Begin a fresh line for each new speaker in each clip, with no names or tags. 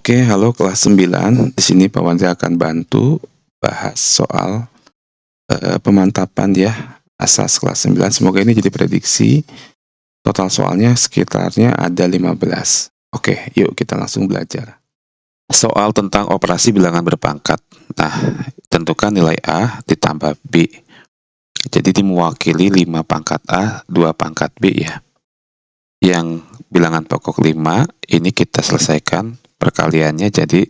Oke, halo kelas 9. Di sini Pak Wandri akan bantu bahas soal pemantapan ya, asas kelas 9. Semoga ini jadi prediksi. Total soalnya sekitarnya ada 15. Oke, yuk kita langsung belajar. Soal tentang operasi bilangan berpangkat. Nah, tentukan nilai A ditambah B. Jadi ini mewakili 5 pangkat A, 2 pangkat B ya. Yang bilangan pokok 5, ini kita selesaikan perkaliannya jadi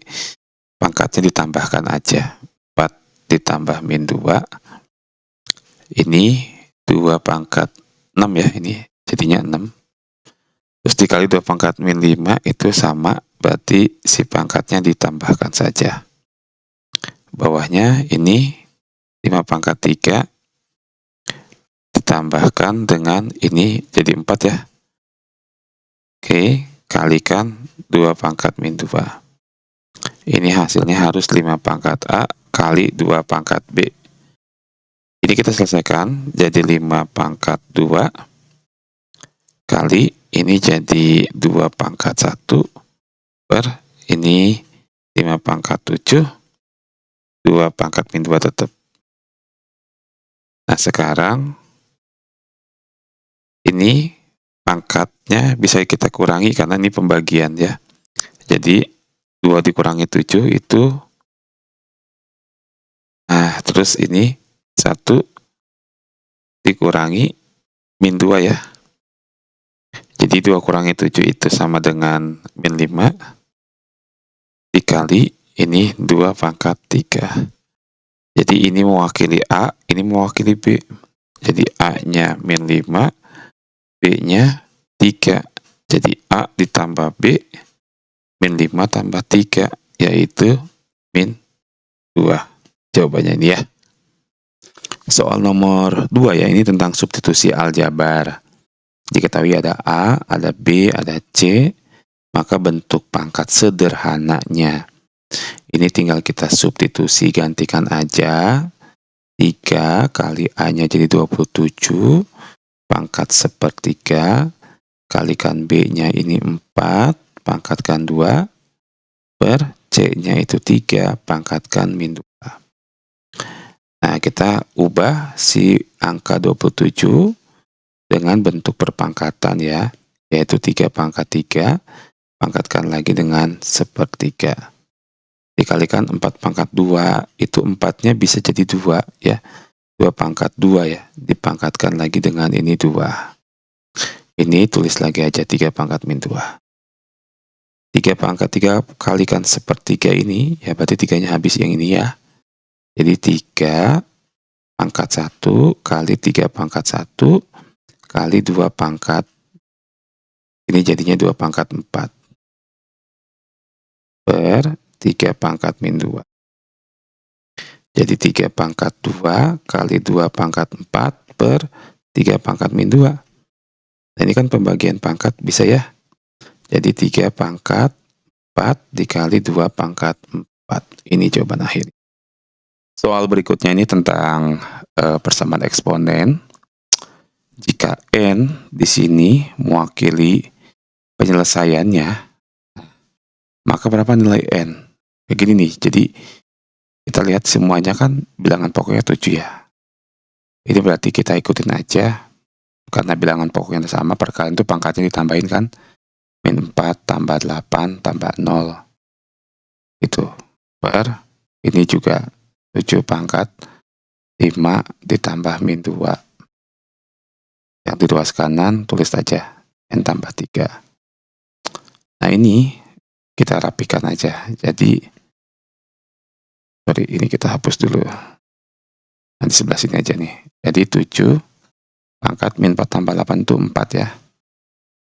pangkatnya ditambahkan aja. 4 ditambah min 2. Ini 2 pangkat 6 ya, ini jadinya 6. Terus dikali 2 pangkat min 5 itu sama, berarti si pangkatnya ditambahkan saja. Bawahnya ini 5 pangkat 3 ditambahkan dengan ini jadi 4 ya. Oke, kalikan 2 pangkat min 2. Ini hasilnya harus 5 pangkat A kali 2 pangkat B. Ini kita selesaikan, jadi 5 pangkat 2 kali ini jadi 2 pangkat 1 per ini 5 pangkat 7, 2 pangkat min 2 tetap. Nah, sekarang ini pangkatnya bisa kita kurangi karena ini pembagian ya. Jadi 2 dikurangi 7 itu, nah terus ini 1 dikurangi min 2 ya. Jadi 2 kurangi 7 itu sama dengan min 5 dikali ini 2 pangkat 3. Jadi ini mewakili A, ini mewakili B. Jadi A-nya min 5, B-nya 3. Jadi A ditambah B, min 5 tambah 3, yaitu min 2. Jawabannya ini ya. Soal nomor 2 ya, ini tentang substitusi aljabar. Diketahui ada A, ada B, ada C, maka bentuk pangkat sederhananya ini tinggal kita substitusi, gantikan aja. 3 kali A-nya jadi 27, pangkat sepertiga, kalikan B-nya ini 4, pangkatkan 2, per C-nya itu 3, pangkatkan min 2. Nah, kita ubah si angka 27 dengan bentuk perpangkatan ya, yaitu 3 pangkat 3, pangkatkan lagi dengan sepertiga. Dikalikan 4 pangkat 2, itu 4-nya bisa jadi 2 ya. 2 pangkat 2 ya, dipangkatkan lagi dengan ini 2. Ini tulis lagi aja 3 pangkat min 2. 3 pangkat 3 kalikan sepertiga ini, ya berarti 3-nya habis yang ini ya. Jadi 3 pangkat 1 kali 3 pangkat 1 kali 2 pangkat, ini jadinya 2 pangkat 4. Per 3 pangkat min 2. Jadi 3 pangkat 2 kali 2 pangkat 4 per 3 pangkat min 2. Nah, ini kan pembagian pangkat bisa ya. Jadi 3 pangkat 4 dikali 2 pangkat 4. Ini jawaban akhir. Soal berikutnya ini tentang persamaan eksponen. Jika N di sini mewakili penyelesaiannya, maka berapa nilai N? Begini nih, jadi kita lihat semuanya kan bilangan pokoknya 7 ya. Ini berarti kita ikutin aja, karena bilangan pokoknya sama, perkalian itu pangkatnya ditambahin kan, min 4 tambah 8 tambah 0. Itu per, ini juga 7 pangkat 5 ditambah min 2. Yang di ruas kanan tulis saja N tambah 3. Nah, ini kita rapikan aja. Jadi, sorry, ini kita hapus dulu. Nanti sebelah sini aja nih. Jadi 7 pangkat min 4 tambah 8 itu 4 ya.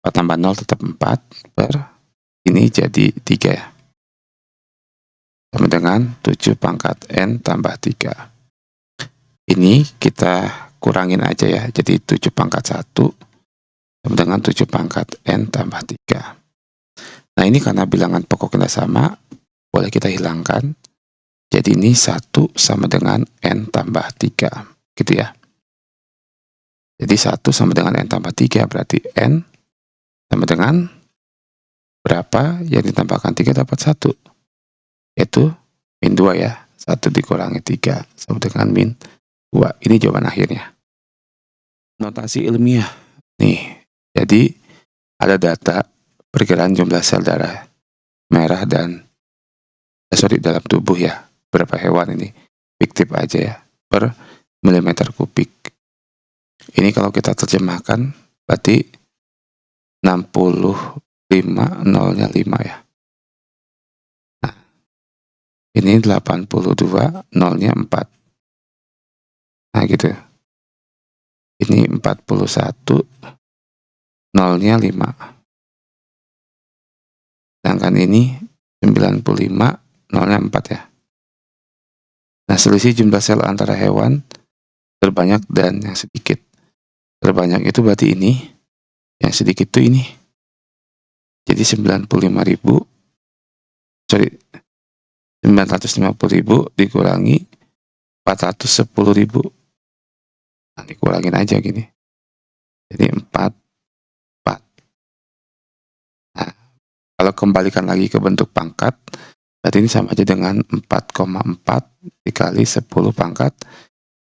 4 tambah 0 tetap 4 per, ini jadi 3 ya. Sama dengan 7 pangkat N tambah 3. Ini kita kurangin aja ya. Jadi 7 pangkat 1 sama dengan 7 pangkat N tambah 3. Nah, ini karena bilangan pokoknya sama, boleh kita hilangkan. Jadi ini 1 sama dengan N tambah 3. Gitu ya. Jadi 1 sama dengan N tambah 3, berarti N sama dengan berapa? Yang ditambahkan 3 dapat 1. Yaitu min 2 ya. 1 dikurangi 3 sama dengan min 2. Ini jawaban akhirnya. Notasi ilmiah. Nih, jadi ada data perkiraan jumlah sel darah merah dan dalam tubuh ya. Berapa hewan ini? Fiktif aja ya. Per milimeter kubik. Ini kalau kita terjemahkan berarti 65, nolnya 5 ya. Nah, ini 82, nolnya 4. Nah gitu. Ini 41, nolnya 5. Sedangkan ini 95, nolnya 4 ya. Nah, selisih jumlah sel antara hewan terbanyak dan yang sedikit. Terbanyak itu berarti ini, yang sedikit itu ini. Jadi 950.000 dikurangi 410.000. Nah, dikurangin aja gini. Jadi 4, 4. Nah, kalau kembalikan lagi ke bentuk pangkat, berarti ini sama aja dengan 4,4 dikali 10 pangkat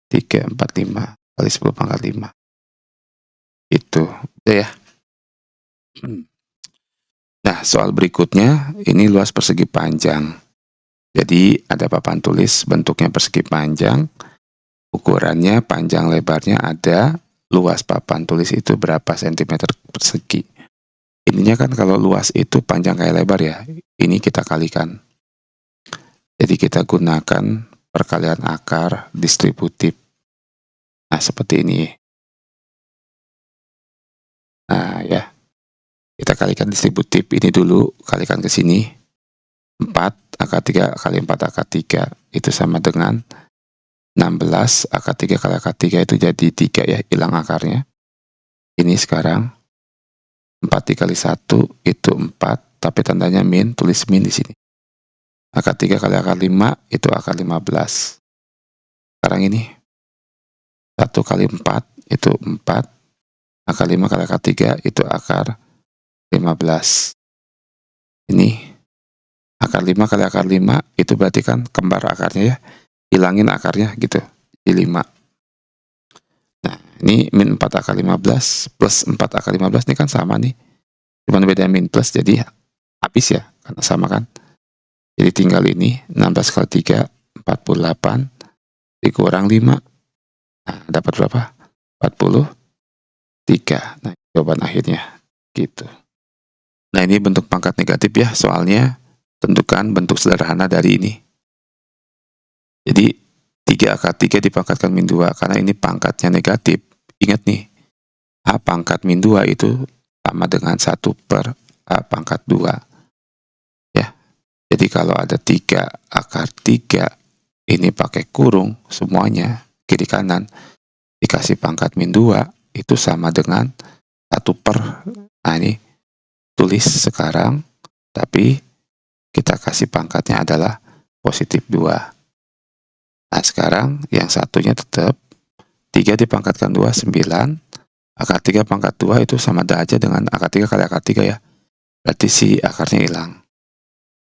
345 kali 10 pangkat 5. Itu. Udah ya. Nah, soal berikutnya, ini luas persegi panjang. Jadi, ada papan tulis bentuknya persegi panjang, ukurannya, panjang lebarnya ada, luas papan tulis itu berapa sentimeter persegi. Ininya kan kalau luas itu panjang kayak lebar ya, ini kita kalikan. Jadi kita gunakan perkalian akar distributif. Nah, seperti ini. Nah, ya. Kita kalikan distributif ini dulu, kalikan ke sini. 4 akar 3 kali 4 akar 3 itu sama dengan 16 akar 3 kali akar 3 itu jadi 3 ya, hilang akarnya. Ini sekarang 4 dikali 1 itu 4, tapi tandanya min, tulis min di sini. Akar 3 kali akar 5 itu akar 15. Sekarang ini 1 kali 4 itu 4, akar 5 kali akar 3 itu akar 15. Ini akar 5 kali akar 5 itu berarti kan kembar akarnya ya. Hilangin akarnya gitu. Di 5. Nah, ini min 4 akar 15 plus 4 akar 15 ini kan sama nih. Cuman beda min plus jadi habis ya. Karena sama kan. Jadi tinggal ini 16 kali 3 48 dikurang 5. Nah, dapat berapa? 43. Nah, jawaban akhirnya gitu. Nah, ini bentuk pangkat negatif ya. Soalnya tentukan bentuk sederhana dari ini. Jadi 3 akar 3 dipangkatkan min 2 karena ini pangkatnya negatif. Ingat nih, A pangkat min 2 itu sama dengan 1 per A pangkat 2. Ya. Jadi kalau ada 3 akar 3 ini pakai kurung semuanya kiri kanan dikasih pangkat min 2 itu sama dengan 1 per. Nah, ini tulis sekarang tapi kita kasih pangkatnya adalah positif 2. Nah, sekarang yang satunya tetap 3 dipangkatkan 2, 9. Akar 3 pangkat 2 itu sama aja dengan akar 3 kali akar 3 ya. Berarti si akarnya hilang.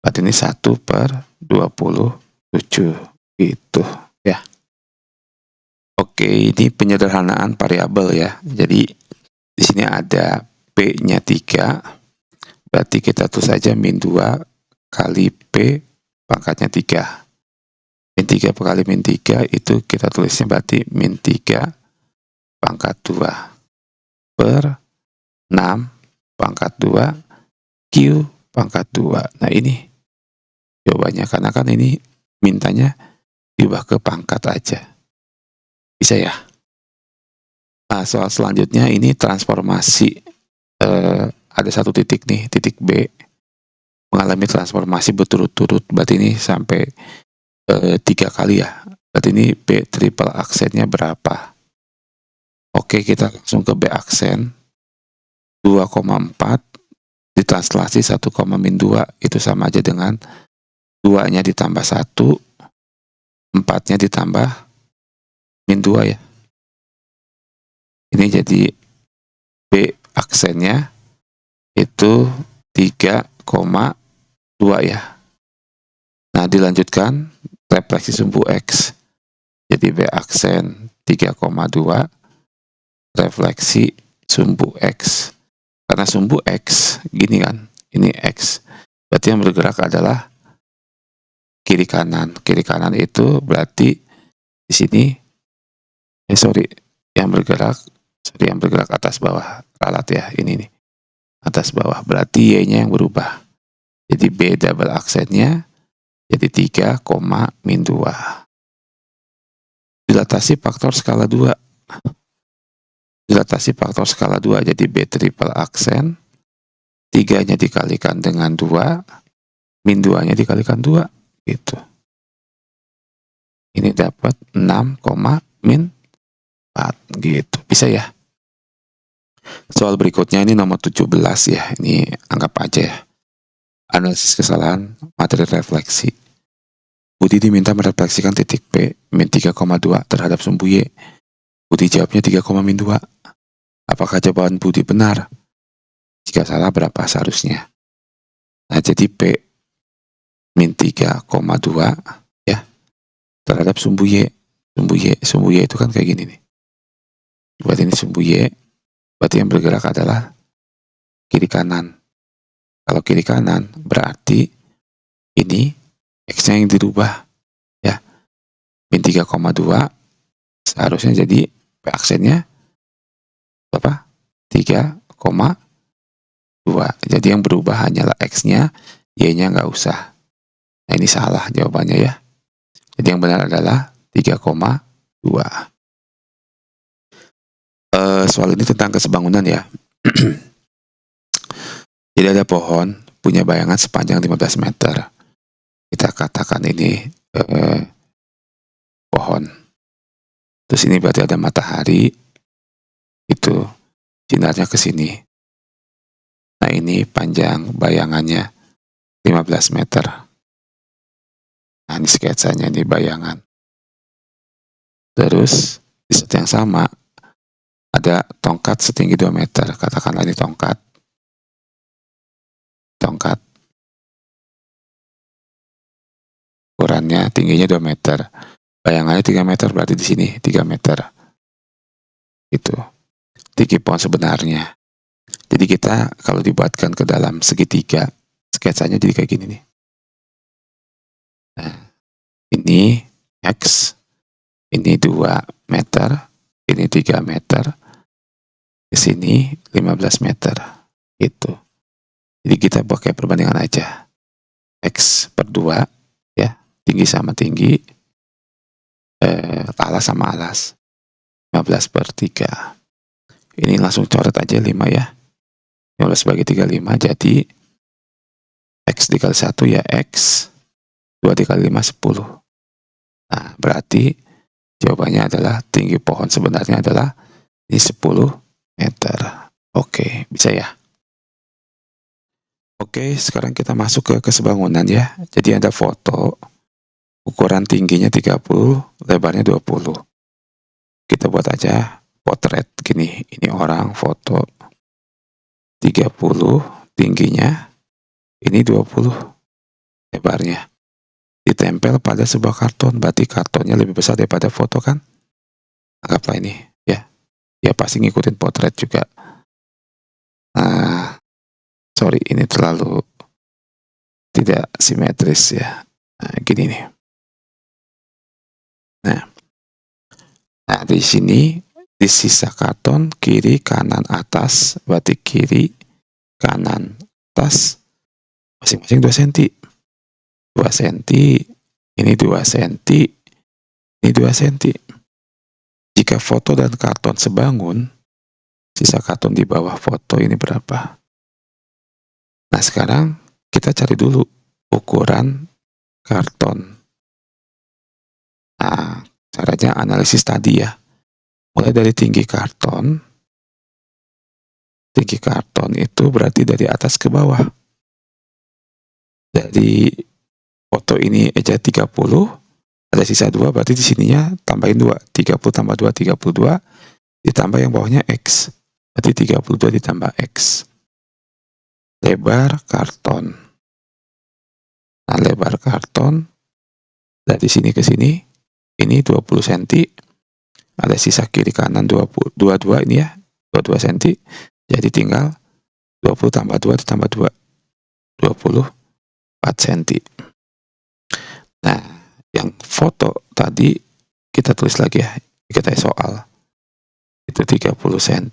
Berarti ini 1 per 27. Gitu ya. Oke, ini penyederhanaan variabel ya. Jadi di sini ada P-nya 3. Berarti kita tulis saja min 2 kali P pangkatnya 3. Min 3 kali min 3 itu kita tulisnya berarti min 3 pangkat 2 per 6 pangkat 2 Q pangkat 2. Nah, ini jawabannya karena kan ini mintanya diubah ke pangkat aja. Bisa ya? Nah, soal selanjutnya ini transformasi. Ada satu titik nih, titik B. Mengalami transformasi berturut-turut. Berarti ini sampai 3 kali ya. Berarti ini B triple aksennya berapa? Oke, kita langsung ke B aksen. 2,4 ditranslasi 1, min 2 itu sama aja dengan 2-nya ditambah 1, 4-nya ditambah min 2 ya. Ini jadi B aksennya itu 3 3,2 ya. Nah, dilanjutkan refleksi sumbu X. Jadi B aksen 3,2 refleksi sumbu X. Karena sumbu X gini kan, ini X. Berarti yang bergerak adalah kiri kanan. Kiri kanan itu berarti di sini yang bergerak atas bawah. Ralat ya, ini nih. Atas bawah. Berarti Y-nya yang berubah. Jadi B double aksennya jadi 3,-2. Dilatasi faktor skala 2. Dilatasi faktor skala 2 jadi B triple aksen 3-nya dikalikan dengan 2, min 2-nya dikalikan 2 gitu. Ini dapat 6, min 4 gitu. Bisa ya. Soal berikutnya ini nomor 17 ya. Ini anggap aja ya. Analisis kesalahan materi refleksi. Budi diminta merefleksikan titik P min 3,2 terhadap sumbu Y. Budi jawabnya 3,-2. Apakah jawaban Budi benar? Jika salah berapa seharusnya? Nah, jadi P min 3,2 ya terhadap sumbu Y. Sumbu Y itu kan kayak gini nih. Berarti ini sumbu Y. Berarti yang bergerak adalah kiri kanan. Kalau kiri kanan berarti ini X-nya yang dirubah ya. Min 3,2 seharusnya jadi P aksennya berapa? 3,2. Jadi yang berubah hanyalah X-nya, Y-nya nggak usah. Nah, ini salah jawabannya ya. Jadi yang benar adalah 3,2. Soal ini tentang kesebangunan ya. Jadi ada pohon punya bayangan sepanjang 15 meter. Kita katakan ini pohon. Terus ini berarti ada matahari, itu sinarnya ke sini. Nah, ini panjang bayangannya 15 meter. Nah, ini sketsanya, ini bayangan. Terus di saat yang sama ada tongkat setinggi 2 meter. Katakanlah ini tongkat. Ukurannya tingginya 2 meter. Bayangannya 3 meter, berarti di sini 3 meter. Itu tinggi pohon sebenarnya. Jadi kita kalau dibuatkan ke dalam segitiga, sketsanya jadi kayak gini nih. Nah, ini X, ini 2 meter, ini 3 meter, di sini 15 meter. Itu. Jadi kita pakai perbandingan aja. X per 2, ya, tinggi sama tinggi, alas sama alas. 15 per 3. Ini langsung coret aja 5 ya. 15 bagi 3, 5. Jadi X dikali 1 ya X. 2 dikali 5, 10. Nah, berarti jawabannya adalah tinggi pohon sebenarnya adalah ini 10 meter. Oke, bisa ya. Oke, sekarang kita masuk ke kesebangunan ya. Jadi ada foto, ukuran tingginya 30, lebarnya 20. Kita buat aja potret gini. Ini orang foto 30 tingginya, ini 20 lebarnya. Ditempel pada sebuah karton, berarti kartonnya lebih besar daripada foto kan? Anggaplah ini ya. Ya pasti ngikutin potret juga. Nah, sorry ini terlalu tidak simetris ya. Nah, gini nih. Nah, di sini di sisa karton kiri kanan atas, berarti kiri kanan atas masing-masing 2 cm. 2 cm, ini 2 cm, ini 2 cm. Jika foto dan karton sebangun, sisa karton di bawah foto ini berapa? Nah, sekarang kita cari dulu ukuran karton. Nah, caranya analisis tadi ya. Mulai dari tinggi karton itu berarti dari atas ke bawah. Jadi foto ini aja 30, ada sisa 2, berarti di sininya tambahin 2. 30 tambah 2, 32, ditambah yang bawahnya X. Berarti 32 ditambah X. lebar karton. Nah, lebar karton dari sini ke sini ini 20 cm, ada sisa kiri kanan 22 ini ya, 22 cm. Jadi tinggal 20 tambah 2 tambah 2, 24 cm. Nah, yang foto tadi kita tulis lagi ya, kita soal. Itu 30 cm,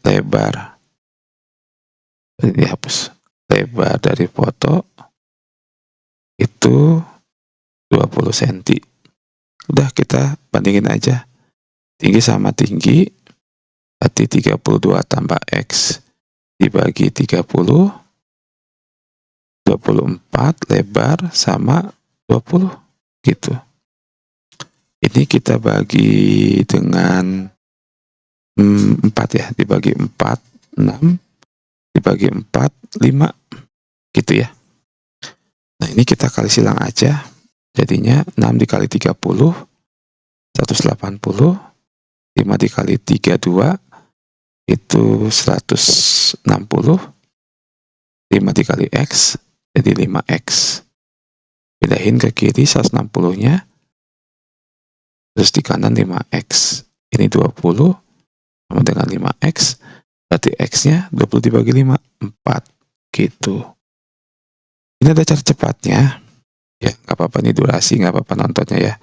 lebar, dihapus. Lebar dari foto itu 20 cm. Udah, kita bandingin aja. Tinggi sama tinggi, berarti 32 tambah X dibagi 30, 24, lebar sama 20, gitu. Ini kita bagi dengan 4 ya, dibagi 4, 6, dibagi 4, 5, gitu ya. Nah, ini kita kali silang aja, jadinya 6 dikali 30, 180, 5 dikali 32, itu 160, 5 dikali X, jadi 5X. Pindahin ke kiri 160-nya, terus di kanan 5X. Ini 20, sama dengan 5X, berarti X-nya 20 dibagi 5, 4, gitu. Ini ada cara cepatnya, ya nggak apa-apa, ini durasi, nggak apa-apa nontonnya ya.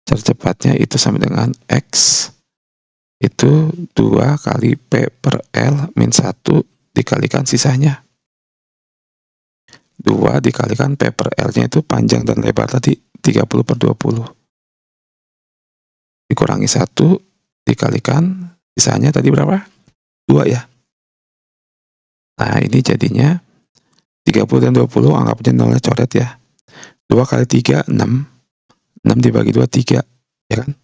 Cara cepatnya itu sama dengan X, itu 2 kali P per L min 1 dikalikan sisanya. 2 dikalikan P per L-nya itu panjang dan lebar tadi, 30 per 20. Dikurangi 1, dikalikan, sisanya tadi berapa? 2 ya. Nah, ini jadinya 30 dan 20, anggap aja nolnya coret ya. 2 kali 3, 6. 6 dibagi 2, 3. Ya kan?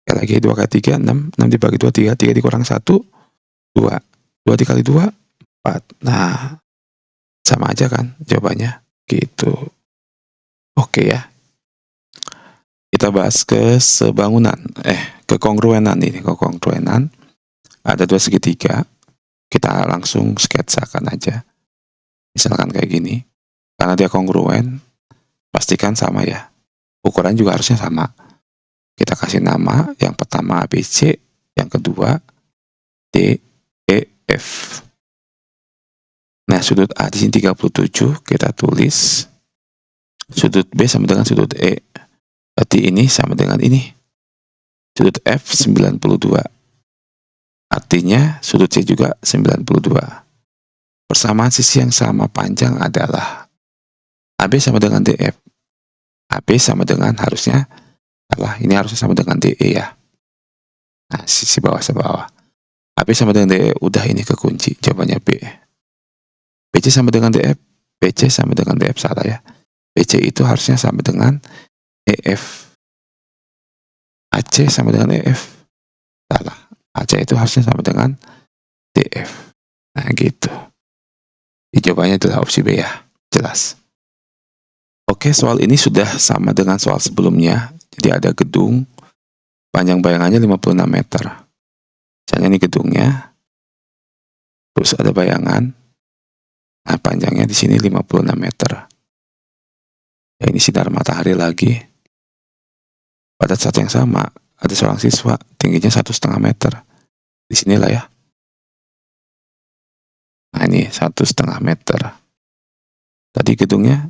Sekali lagi, 2 kali 3, 6. 6 dibagi 2, 3. 3 dikurang 1, 2. 2 dikali 2, 4. Nah, sama aja kan jawabannya. Gitu. Oke ya. Kita bahas kesebangunan. Kekongruenan ini. Kekongruenan. Ada 2 segitiga. Kita langsung sketsakan aja. Misalkan kayak gini. Karena dia kongruen, pastikan sama ya. Ukuran juga harusnya sama. Kita kasih nama, yang pertama ABC, yang kedua D, E, F. Nah, sudut A di sini 37, kita tulis. Sudut B sama dengan sudut E. Berarti ini sama dengan ini. Sudut F 92. Artinya sudut C juga 92. Persamaan sisi yang sama panjang adalah AB sama dengan DF. AB sama dengan harusnya ini harusnya sama dengan DE ya. Nah, sisi bawah sama bawah. AB sama dengan DE, udah ini kekunci. Jawabannya B. BC sama dengan DF. BC sama dengan DF, salah ya. BC itu harusnya sama dengan EF. AC sama dengan EF. Salah. AC itu harusnya sama dengan DF. Nah, gitu. Jawabannya adalah opsi B ya. Jelas. Oke, soal ini sudah sama dengan soal sebelumnya. Jadi ada gedung, panjang bayangannya 56 meter. Misalnya ini gedungnya, terus ada bayangan, nah panjangnya di sini 56 meter. Ya, ini sinar matahari lagi. Pada saat yang sama, ada seorang siswa, tingginya 1,5 meter. Di sinilah ya. Nah, ini 1,5 meter. Tadi gedungnya,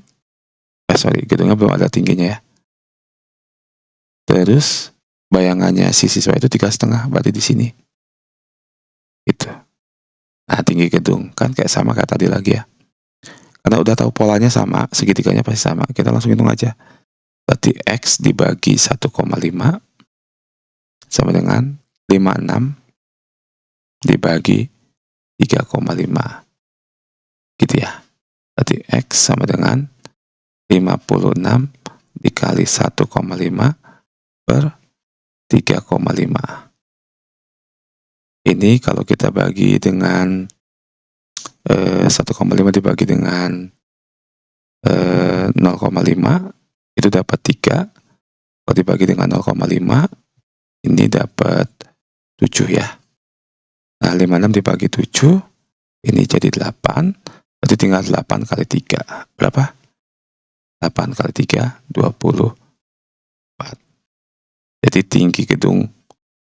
gedungnya belum ada tingginya ya. Terus bayangannya si siswa itu 3,5, berarti di sini. Itu. Nah, tinggi gedung kan kayak sama kayak tadi lagi ya. Karena udah tahu polanya sama, segitiganya pasti sama. Kita langsung hitung aja. Berarti X dibagi 1,5 sama dengan 56 dibagi 3,5. Gitu ya. Berarti X sama dengan 56 dikali 1,5 per 3,5. Ini kalau kita bagi dengan 1,5 dibagi dengan 0,5 itu dapat 3. Kalau dibagi dengan 0,5 ini dapat 7 ya. Nah, 56 dibagi 7, ini jadi 8, berarti tinggal 8 kali 3. Berapa? 8 kali 3, 24. Jadi tinggi gedung,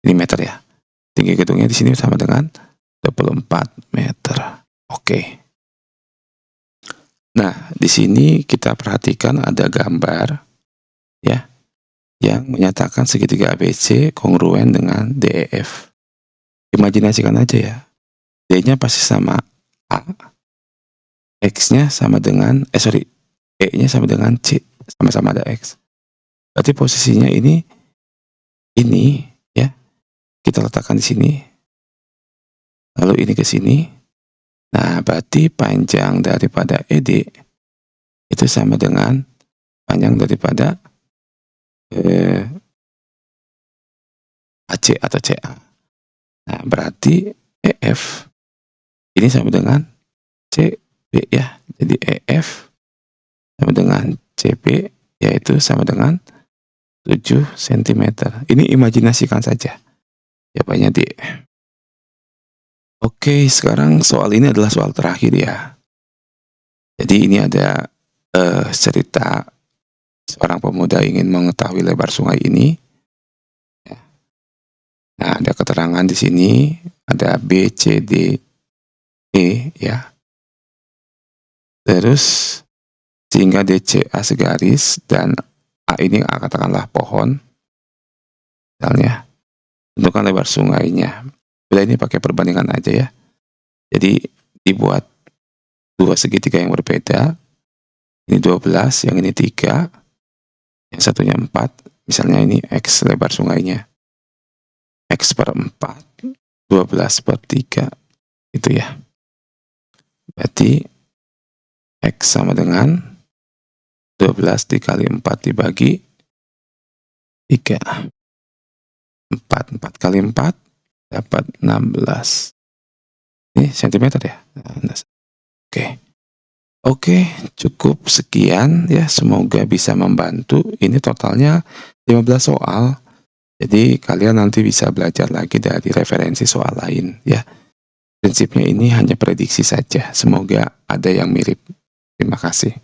ini meter ya. Tinggi gedungnya di sini sama dengan 24 meter. Oke. Nah, di sini kita perhatikan ada gambar ya yang menyatakan segitiga ABC kongruen dengan DEF. Imajinasikan aja ya. D-nya pasti sama A, X-nya sama dengan E-nya sama dengan C, sama-sama ada X. Berarti posisinya ini ya, kita letakkan di sini. Lalu ini ke sini. Nah, berarti panjang daripada ED itu sama dengan panjang daripada AC atau CA. Nah, berarti EF ini sama dengan CB ya. Jadi EF sama dengan CB, yaitu sama dengan 7 cm. Ini imajinasikan saja. Jawabannya D. Oke, sekarang soal ini adalah soal terakhir ya. Jadi ini ada cerita seorang pemuda ingin mengetahui lebar sungai ini. Nah, ada keterangan di sini, ada B, C, D, E ya. Terus sehingga DCA segaris dan A ini katakanlah pohon. Misalnya, tentukan lebar sungainya. Bila ini pakai perbandingan aja ya. Jadi dibuat dua segitiga yang berbeda. Ini 12, yang ini 3, yang satunya 4. Misalnya ini X lebar sungainya. X per 4, 12 per 3. Itu ya. Berarti X sama dengan 12 dikali 4 dibagi 3. 4 kali 4 dapat 16. Ini cm ya. Oke. Oke, cukup sekian ya. Semoga bisa membantu. Ini totalnya 15 soal. Jadi kalian nanti bisa belajar lagi dari referensi soal lain ya. Prinsipnya ini hanya prediksi saja. Semoga ada yang mirip. Terima kasih.